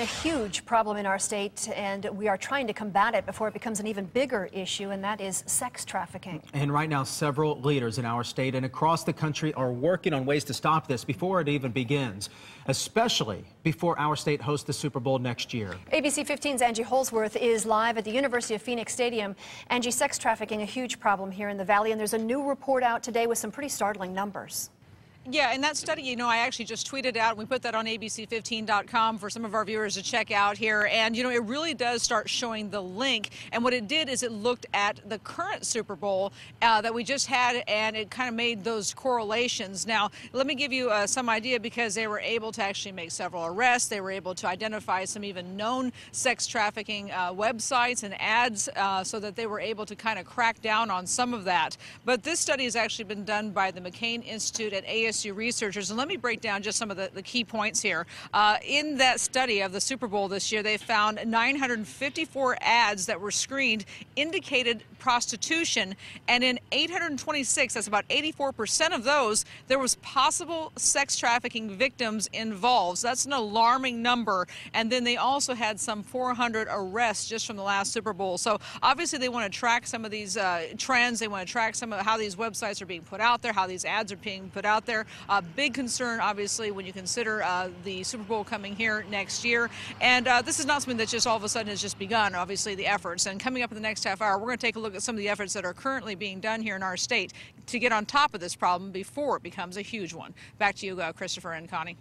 A huge problem in our state, and we are trying to combat it before it becomes an even bigger issue, and that is sex trafficking. And right now, several leaders in our state and across the country are working on ways to stop this before it even begins, especially before our state hosts the Super Bowl next year. ABC 15's Angie Holsworth is live at the University of Phoenix Stadium. Angie, sex trafficking, a huge problem here in the Valley, and there's a new report out today with some pretty startling numbers. Yeah, and that study, I actually just tweeted out. We put that on abc15.com for some of our viewers to check out here. And, it really does start showing the link. And what it did is it looked at the current Super Bowl that we just had, and it kind of made those correlations. Now, let me give you some idea, because they were able to actually make several arrests. They were able to identify some even known sex trafficking websites and ads so that they were able to kind of crack down on some of that. But this study has actually been done by the McCain Institute at ASU researchers, and let me break down just some of the key points here. In that study of the Super Bowl this year, they found 954 ads that were screened indicated prostitution, and in 826, that's about 84% of those, there was possible sex trafficking victims involved. So that's an alarming number. And then they also had some 400 arrests just from the last Super Bowl. So obviously they want to track some of these trends. They want to track some of how these websites are being put out there, how these ads are being put out there. A big concern, obviously, when you consider the Super Bowl coming here next year. And this is not something that just all of a sudden has just begun, obviously, the efforts. And coming up in the next half hour, we're going to take a look at some of the efforts that are currently being done here in our state to get on top of this problem before it becomes a huge one. Back to you, Christopher and Connie.